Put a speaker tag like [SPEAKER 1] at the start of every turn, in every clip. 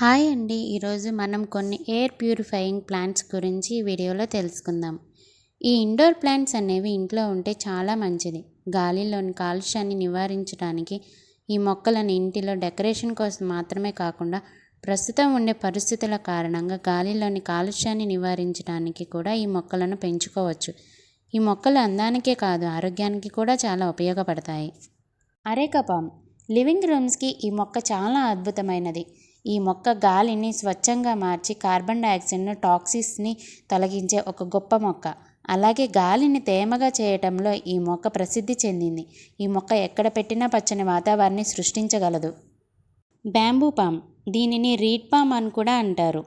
[SPEAKER 1] Hi అండి. ఈరోజు మనం కొన్ని ఎయిర్ ప్యూరిఫైయింగ్ ప్లాంట్స్ గురించి ఈ వీడియోలో తెలుసుకుందాం. ఈ ఇండోర్ ప్లాంట్స్ అనేవి ఇంట్లో ఉంటే చాలా మంచిది. గాలిలోని కాలుష్యాన్ని నివారించడానికి ఈ మొక్కలను ఇంటిలో డెకరేషన్ కోసం మాత్రమే కాకుండా ప్రస్తుతం ఉండే పరిస్థితుల కారణంగా గాలిలోని కాలుష్యాన్ని నివారించడానికి కూడా ఈ మొక్కలను పెంచుకోవచ్చు. ఈ మొక్కలు అందానికే కాదు ఆరోగ్యానికి కూడా చాలా ఉపయోగపడతాయి. అరేకా పామ్ లివింగ్ రూమ్స్కి ఈ మొక్క చాలా అద్భుతమైనది. ఈ మొక్క గాలిని స్వచ్ఛంగా మార్చి కార్బన్ డయాక్సైడ్ను టాక్సిన్స్ని తొలగించే ఒక గొప్ప మొక్క. అలాగే గాలిని తేమగా చేయటంలో ఈ మొక్క ప్రసిద్ధి చెందింది. ఈ మొక్క ఎక్కడ పెట్టినా పచ్చని వాతావరణాన్ని సృష్టించగలదు. బ్యాంబూ పామ్, దీనిని రీడ్ పామ్ అని కూడా అంటారు.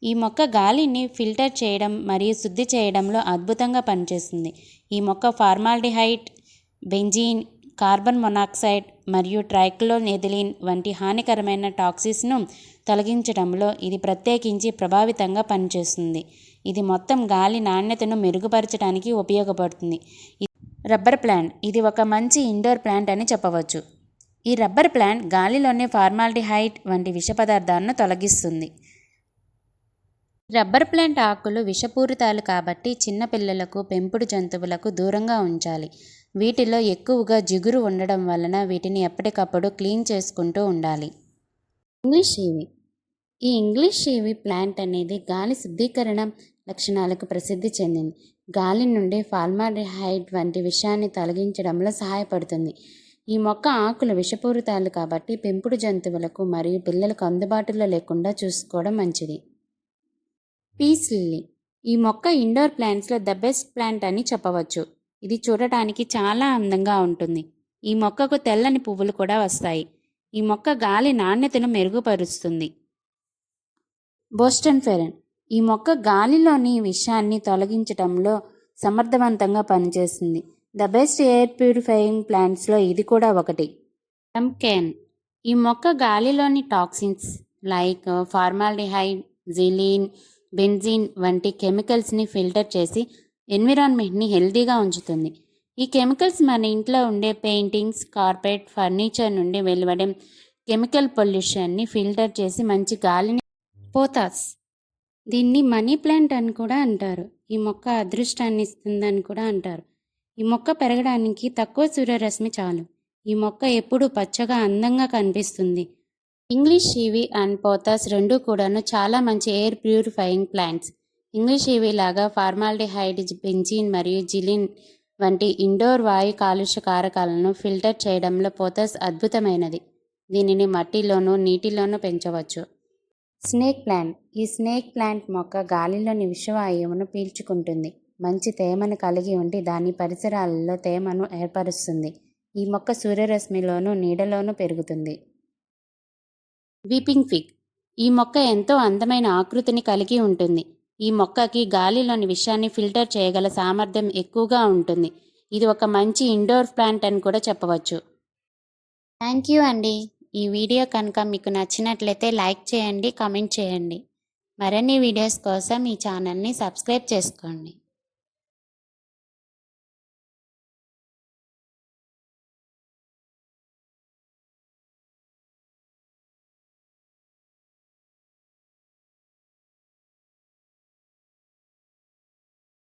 [SPEAKER 1] ఈ మొక్క గాలిని ఫిల్టర్ చేయడం మరియు శుద్ధి చేయడంలో అద్భుతంగా పనిచేస్తుంది. ఈ మొక్క ఫార్మాల్డిహైడ్, బెంజీన్, కార్బన్ మొనాక్సైడ్ మరియు ట్రైక్లోనెథిలిన్ వంటి హానికరమైన టాక్సిన్స్ను తొలగించడంలో ఇది ప్రత్యేకించి ప్రభావితంగా పనిచేస్తుంది. ఇది మొత్తం గాలి నాణ్యతను మెరుగుపరచడానికి ఉపయోగపడుతుంది. రబ్బర్ ప్లాంట్, ఇది ఒక మంచి ఇండోర్ ప్లాంట్ అని చెప్పవచ్చు. ఈ రబ్బర్ ప్లాంట్ గాలిలోని ఫార్మాల్డిహైడ్ వంటి విష పదార్థాలను తొలగిస్తుంది. రబ్బర్ ప్లాంట్ ఆకులు విషపూరితాలు కాబట్టి చిన్నపిల్లలకు, పెంపుడు జంతువులకు దూరంగా ఉంచాలి. వీటిలో ఎక్కువగా జిగురు ఉండడం వలన వీటిని ఎప్పటికప్పుడు క్లీన్ చేసుకుంటూ ఉండాలి. ఇంగ్లీష్ ఈవి, ఈ ఇంగ్లీష్ ఈవి ప్లాంట్ అనేది గాలి శుద్ధీకరణ లక్షణాలకు ప్రసిద్ధి చెందింది. గాలి నుండి ఫార్మాల్డిహైడ్ వంటి విషాన్ని తొలగించడంలో సహాయపడుతుంది. ఈ మొక్క ఆకులు విషపూరితాలు కాబట్టి పెంపుడు జంతువులకు మరియు పిల్లలకు అందుబాటులో లేకుండా చూసుకోవడం మంచిది. పీస్ లిల్లీ, ఈ మొక్క ఇండోర్ ప్లాంట్స్లో ద బెస్ట్ ప్లాంట్ అని చెప్పవచ్చు. ఇది చూడటానికి చాలా అందంగా ఉంటుంది. ఈ మొక్కకు తెల్లని పువ్వులు కూడా వస్తాయి. ఈ మొక్క గాలి నాణ్యతను మెరుగుపరుస్తుంది. బోస్టన్ ఫెరన్, ఈ మొక్క గాలిలోని విషాన్ని తొలగించడంలో సమర్థవంతంగా పనిచేస్తుంది. ద బెస్ట్ ఎయిర్ ప్యూరిఫైయింగ్ ప్లాంట్స్లో ఇది కూడా ఒకటి. పంప్కిన్, ఈ మొక్క గాలిలోని toxins like formaldehyde, xylene, benzene వంటి కెమికల్స్ని ఫిల్టర్ చేసి ఎన్విరాన్మెంట్ని హెల్తీగా ఉంచుతుంది. ఈ కెమికల్స్ మన ఇంట్లో ఉండే పెయింటింగ్స్, కార్పెట్, ఫర్నిచర్ నుండి వెలువడే కెమికల్ పొల్యూషన్ని ఫిల్టర్ చేసి మంచి గాలిని. పోతాస్, దీన్ని మనీ ప్లాంట్ అని కూడా అంటారు. ఈ మొక్క అదృష్టాన్ని ఇస్తుందని కూడా అంటారు. ఈ మొక్క పెరగడానికి తక్కువ సూర్యరశ్మి చాలు. ఈ మొక్క ఎప్పుడూ పచ్చగా అందంగా కనిపిస్తుంది. ఇంగ్లీష్ ఈవి అండ్ పోతాస్ రెండూ కూడాను చాలా మంచి ఎయిర్ ప్యూరిఫైయింగ్ ప్లాంట్స్. ఇంగ్లీష్ ఈవి లాగా ఫార్మాల్డిహైడ్, బెంజీన్ మరియు జిలిన్ వంటి ఇండోర్ వాయు కాలుష్య కారకాలను ఫిల్టర్ చేయడంలో పోతాస్ అద్భుతమైనది. దీనిని మట్టిలోనూ నీటిలోనూ పెంచవచ్చు. స్నేక్ ప్లాంట్, ఈ స్నేక్ ప్లాంట్ మొక్క గాలిలోని విషవాయువును పీల్చుకుంటుంది. మంచి తేమను కలిగి ఉండి దాని పరిసరాలలో తేమను ఏర్పరుస్తుంది. ఈ మొక్క సూర్యరశ్మిలోనూ నీడలోనూ పెరుగుతుంది. వీపింగ్ ఫిగ్, ఈ మొక్క ఎంతో అందమైన ఆకృతిని కలిగి ఉంటుంది. ఈ మొక్కకి గాలిలోని విషాన్ని ఫిల్టర్ చేయగల సామర్థ్యం ఎక్కువగా ఉంటుంది. ఇది ఒక మంచి ఇండోర్ ప్లాంట్ అని కూడా చెప్పవచ్చు. థ్యాంక్ యూ అండి. ఈ వీడియో కనుక మీకు నచ్చినట్లయితే లైక్ చేయండి, కామెంట్ చేయండి. మరిన్ని వీడియోస్ కోసం ఈ ఛానల్ని సబ్స్క్రైబ్ చేసుకోండి.